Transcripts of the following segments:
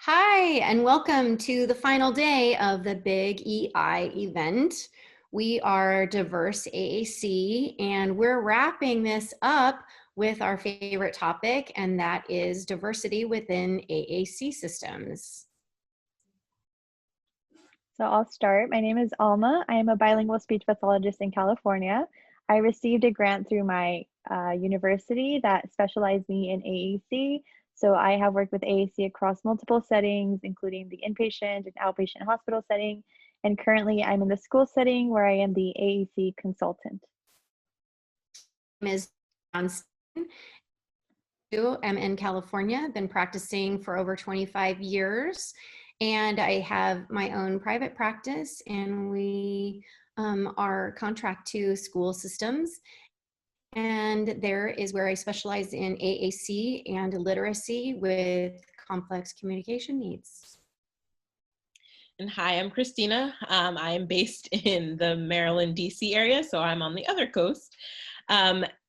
Hi, and welcome to the final day of the Big EI event. We are Diverse AAC, and we're wrapping this up with our favorite topic, and that is diversity within AAC systems. So I'll start. My name is Alma. I am a bilingual speech pathologist in California. I received a grant through my university that specialized me in AAC. So I have worked with AAC across multiple settings, including the inpatient and outpatient hospital setting. And currently I'm in the school setting where I am the AAC consultant. Ms. Johnston. I'm in California, been practicing for over 25 years. And I have my own private practice, and we are contract to school systems. And there is where I specialize in AAC and literacy with complex communication needs. And hi, I'm Christina. I am based in the Maryland, DC area, so I'm on the other coast.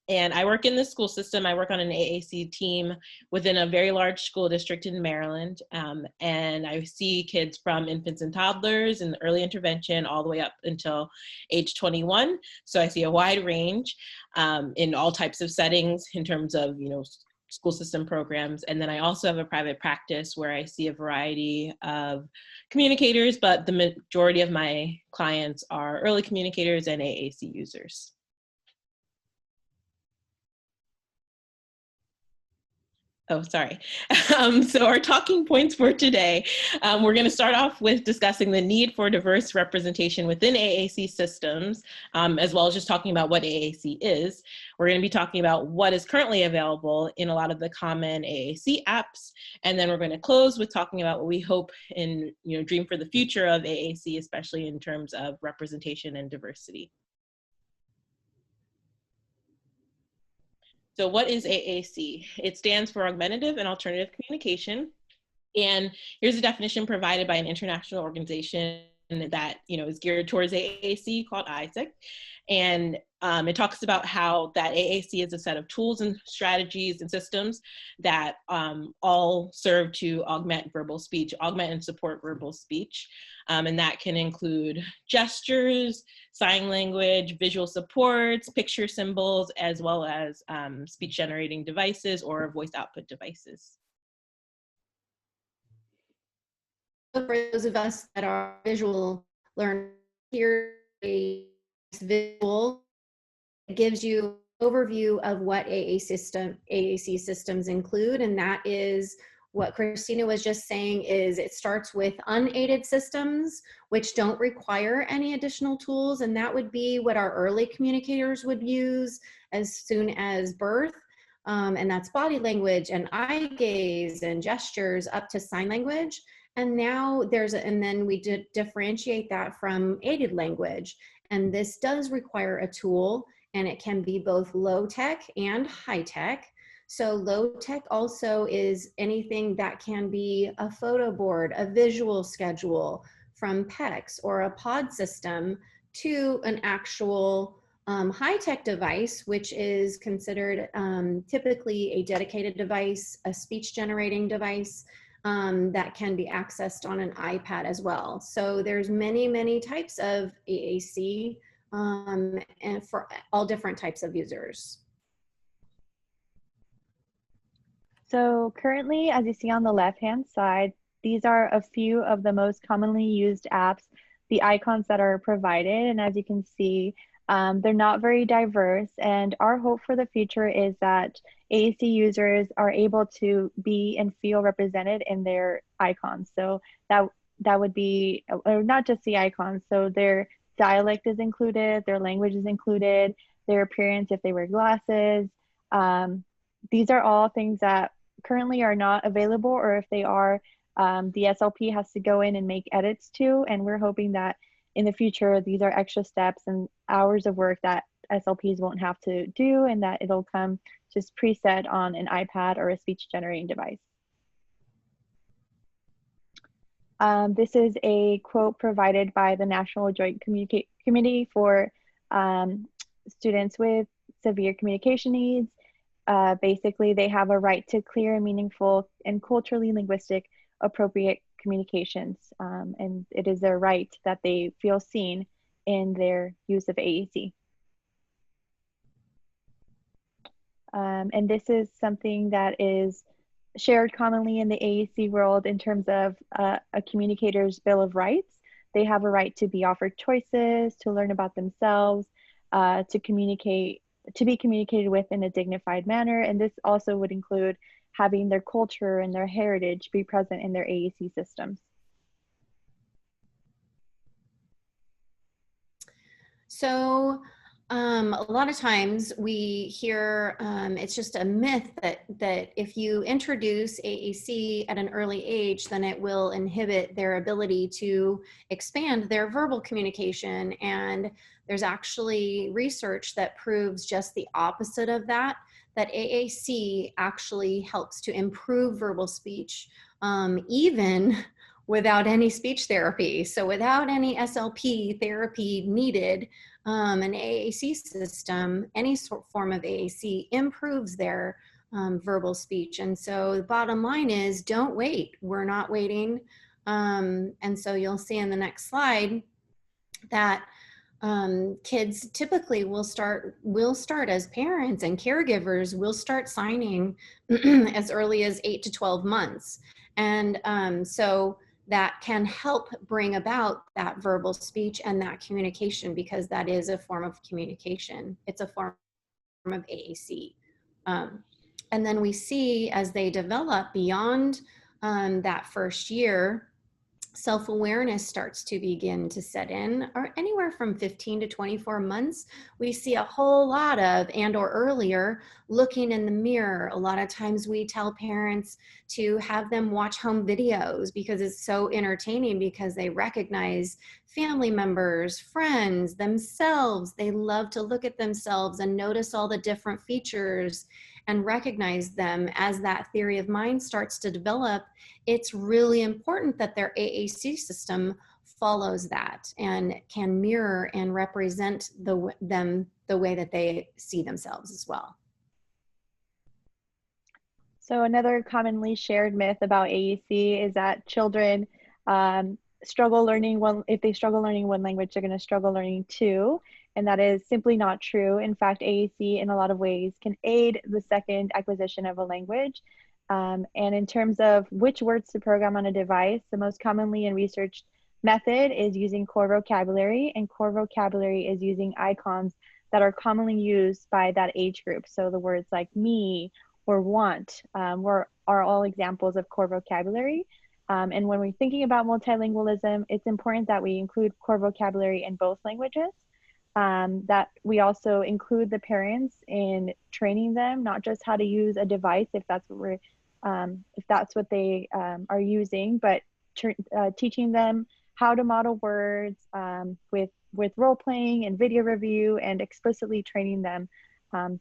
And I work in the school system. I work on an AAC team within a very large school district in Maryland. And I see kids from infants and toddlers in early intervention all the way up until age 21. So I see a wide range in all types of settings in terms of, school system programs. And then I also have a private practice where I see a variety of communicators, but the majority of my clients are early communicators and AAC users. Oh, sorry. So our talking points for today, we're going to start off with discussing the need for diverse representation within AAC systems, as well as just talking about what AAC is. We're going to be talking about what is currently available in a lot of the common AAC apps, and then we're going to close with talking about what we hope and dream for the future of AAC, especially in terms of representation and diversity. So what is AAC? It stands for Augmentative and Alternative Communication. And here's a definition provided by an international organization that is geared towards AAC called ISIC. And it talks about how that AAC is a set of tools and strategies and systems that all serve to augment verbal speech, augment and support verbal speech. And that can include gestures, sign language, visual supports, picture symbols, as well as speech generating devices or voice output devices. For those of us that are visual learners, here a visual gives you an overview of what AAC systems include, and that is what Christina was just saying. Is it starts with unaided systems, which don't require any additional tools, and that would be what our early communicators would use as soon as birth, and that's body language and eye gaze and gestures up to sign language. And now and then we differentiate that from aided language. And this does require a tool, and it can be both low tech and high tech. So low tech also is anything that can be a photo board, a visual schedule from PECs or a pod system to an actual high tech device, which is considered typically a dedicated device, a speech generating device, that can be accessed on an iPad as well. So there's many types of AAC and for all different types of users. So currently, as you see on the left-hand side, these are a few of the most commonly used apps, the icons that are provided. And as you can see, they're not very diverse, and our hope for the future is that AAC users are able to be and feel represented in their icons. So that would be, or not just the icons, so their dialect is included, their language is included, their appearance if they wear glasses. These are all things that currently are not available, or if they are, the SLP has to go in and make edits to, and we're hoping that in the future, these are extra steps and hours of work that SLPs won't have to do, and that it'll come just preset on an iPad or a speech generating device. This is a quote provided by the National Joint Committee for students with severe communication needs. Basically, they have a right to clear, meaningful, and culturally linguistic appropriate communications, and it is their right that they feel seen in their use of AAC. And this is something that is shared commonly in the AAC world in terms of a communicator's Bill of Rights. They have a right to be offered choices, to learn about themselves, to be communicated with in a dignified manner. And this also would include having their culture and their heritage be present in their AAC systems. So a lot of times we hear it's just a myth that if you introduce AAC at an early age, then it will inhibit their ability to expand their verbal communication. And there's actually research that proves just the opposite of that, that AAC actually helps to improve verbal speech, even without any speech therapy. So without any SLP therapy needed, an AAC system, any form of AAC improves their verbal speech. And so the bottom line is, don't wait. We're not waiting. And so you'll see in the next slide that kids typically will start as parents and caregivers will start signing as early as 8 to 12 months. And so that can help bring about that verbal speech and that communication, because that is a form of communication. It's a form of AAC. And then we see as they develop beyond that first year, self-awareness starts to begin to set in, or anywhere from 15 to 24 months, we see a whole lot of, and or earlier, looking in the mirror. A lot of times we tell parents to have them watch home videos because it's so entertaining, because they recognize family members, friends, themselves. They love to look at themselves and notice all the different features and recognize them. As that theory of mind starts to develop, it's really important that their AAC system follows that and can mirror and represent them the way that they see themselves as well. So another commonly shared myth about AAC is that children struggle learning one. If they struggle learning one language, they're going to struggle learning two. And that is simply not true. In fact, AAC in a lot of ways can aid the second acquisition of a language. And in terms of which words to program on a device, the most commonly researched method is using core vocabulary, and core vocabulary is using icons that are commonly used by that age group. So the words like me or want are all examples of core vocabulary. And when we're thinking about multilingualism, it's important that we include core vocabulary in both languages. That we also include the parents in training them, not just how to use a device if that's what they are using, but teaching them how to model words with role playing and video review, and explicitly training them.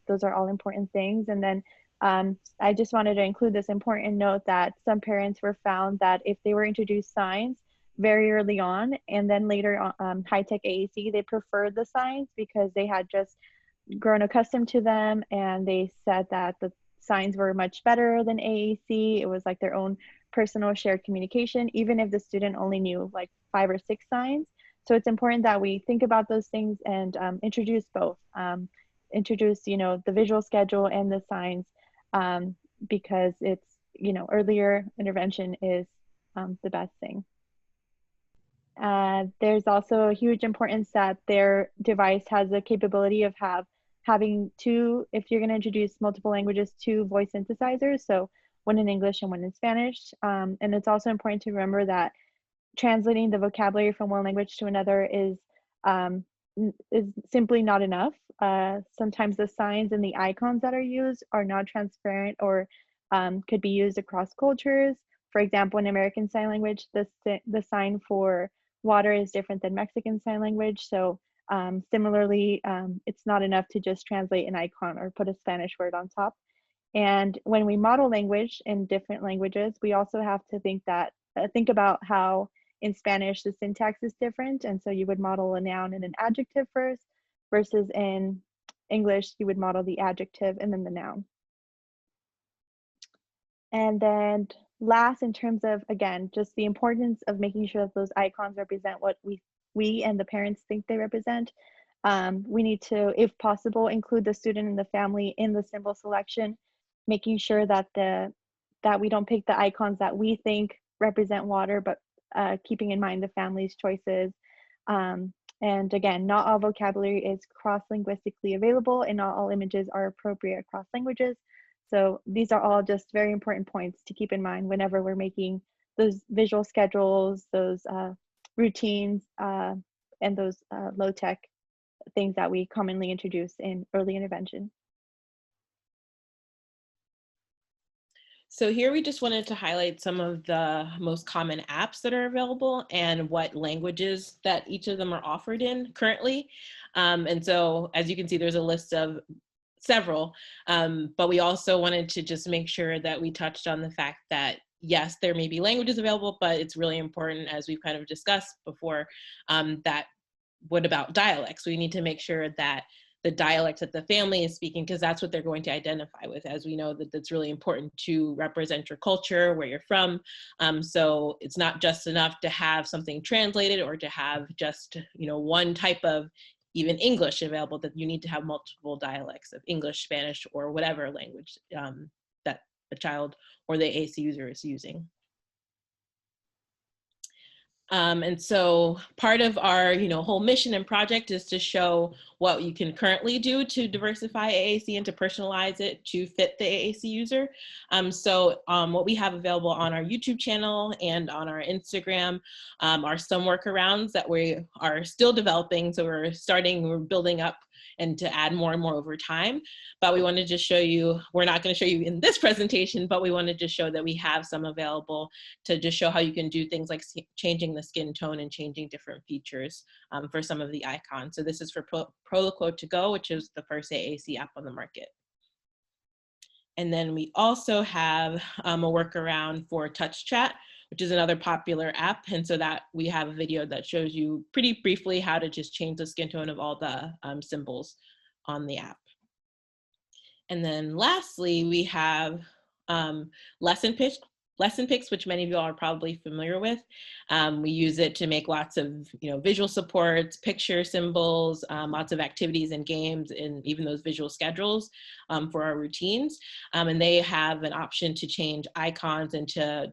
Those are all important things. And then I just wanted to include this important note that some parents were found that if they were introduced signs very early on, and then later on high-tech AAC, they preferred the signs because they had just grown accustomed to them, and they said that the signs were much better than AAC. It was like their own personal shared communication, even if the student only knew like 5 or 6 signs. So it's important that we think about those things and introduce both. Introduce, the visual schedule and the signs, because it's, earlier intervention is the best thing. There's also a huge importance that their device has the capability of having two, if you're going to introduce multiple languages, 2 voice synthesizers, so one in English and one in Spanish. And it's also important to remember that translating the vocabulary from one language to another is simply not enough. Sometimes the signs and the icons that are used are not transparent, or could be used across cultures. For example, in American Sign Language, the sign for water is different than Mexican Sign Language. So similarly, it's not enough to just translate an icon or put a Spanish word on top. And when we model language in different languages, we also have to think about how in Spanish the syntax is different. And so you would model a noun and an adjective first, versus in English, you would model the adjective and then the noun. And then last, in terms of, again, just the importance of making sure that those icons represent what we and the parents think they represent. We need to, if possible, include the student and the family in the symbol selection, making sure that that we don't pick the icons that we think represent water, but keeping in mind the family's choices. And again, not all vocabulary is cross-linguistically available, and not all images are appropriate across languages. So these are all just very important points to keep in mind whenever we're making those visual schedules, those routines, and those low-tech things that we commonly introduce in early intervention. So here we just wanted to highlight some of the most common apps that are available and what languages that each of them are offered in currently. And so as you can see, there's a list of several, but we also wanted to just make sure that we touched on the fact that yes, there may be languages available, but it's really important, as we've kind of discussed before, that what about dialects? We need to make sure that the dialect that the family is speaking, because that's what they're going to identify with, as we know that that's really important to represent your culture, where you're from. So it's not just enough to have something translated or to have just, you know, one type of even English available, that you need to have multiple dialects of English, Spanish, or whatever language that the child or the AAC user is using. And so part of our, you know, whole mission and project is to show what you can currently do to diversify AAC and to personalize it to fit the AAC user. So what we have available on our YouTube channel and on our Instagram are some workarounds that we are still developing. So we're building up and to add more and more over time. But we wanted to show you, we're not going to show you in this presentation, but we wanted to show that we have some available to just show how you can do things like changing the skin tone and changing different features for some of the icons. So this is for Proloquo to Go, which is the first AAC app on the market. And then we also have a workaround for TouchChat, which is another popular app. And so that we have a video that shows you pretty briefly how to just change the skin tone of all the symbols on the app. And then lastly, we have LessonPics, which many of you all are probably familiar with. We use it to make lots of, you know, visual supports, picture symbols, lots of activities and games, and even those visual schedules for our routines. And they have an option to change icons and to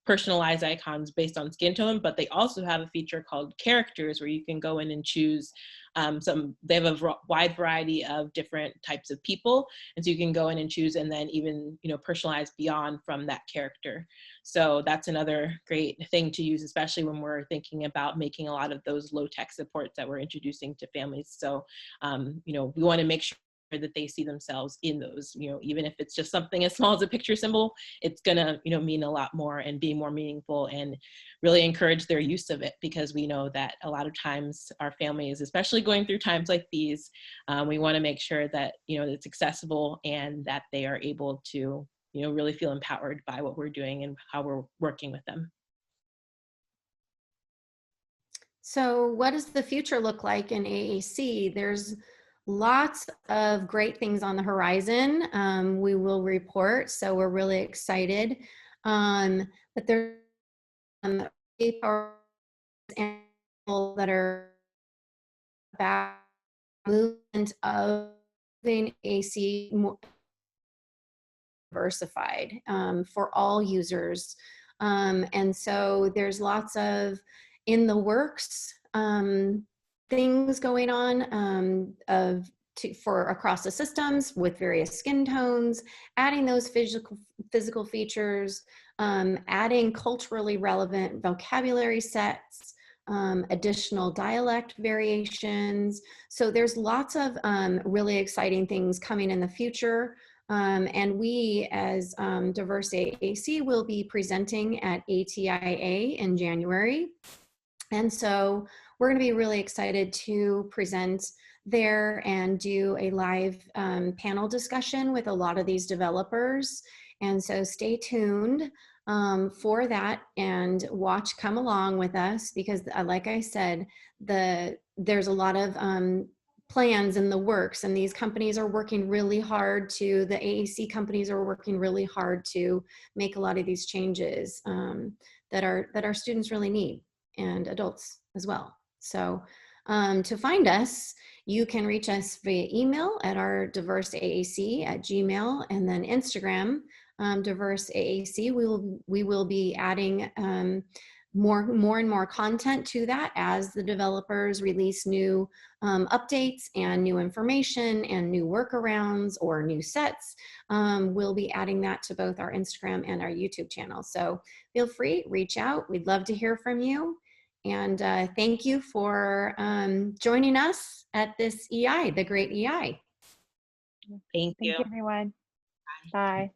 personalize icons based on skin tone, but they also have a feature called characters, where you can go in and choose they have a wide variety of different types of people. And so you can go in and choose, and then even, you know, personalize beyond from that character. So that's another great thing to use, especially when we're thinking about making a lot of those low tech supports that we're introducing to families. So, you know, we want to make sure that they see themselves in those, you know, even if it's just something as small as a picture symbol, it's gonna, you know, mean a lot more and be more meaningful, and really encourage their use of it, because we know that a lot of times our families, especially going through times like these, we want to make sure that, you know, it's accessible and that they are able to, you know, really feel empowered by what we're doing and how we're working with them. So what does the future look like in AAC? There's lots of great things on the horizon. We will report, so we're really excited. But there's that are about movement of AAC more diversified for all users. And so there's lots of in the works things going on for across the systems with various skin tones, adding those physical features, adding culturally relevant vocabulary sets, additional dialect variations. So there's lots of really exciting things coming in the future. And we as DiverseAAC will be presenting at ATIA in January. And so we're going to be really excited to present there and do a live panel discussion with a lot of these developers. And so stay tuned for that and come along with us, because like I said, there's a lot of plans in the works, and these companies are working really hard to, the AAC companies are working really hard to make a lot of these changes that our students really need, and adults as well. So to find us, you can reach us via email at our diverseaac@gmail, and then Instagram, diverseaac. We will be adding more and more content to that as the developers release new updates and new information and new workarounds or new sets. We'll be adding that to both our Instagram and our YouTube channel. So feel free, reach out. We'd love to hear from you. And thank you for joining us at this EI, the Great EI. Thank you. Thank you, everyone. Bye.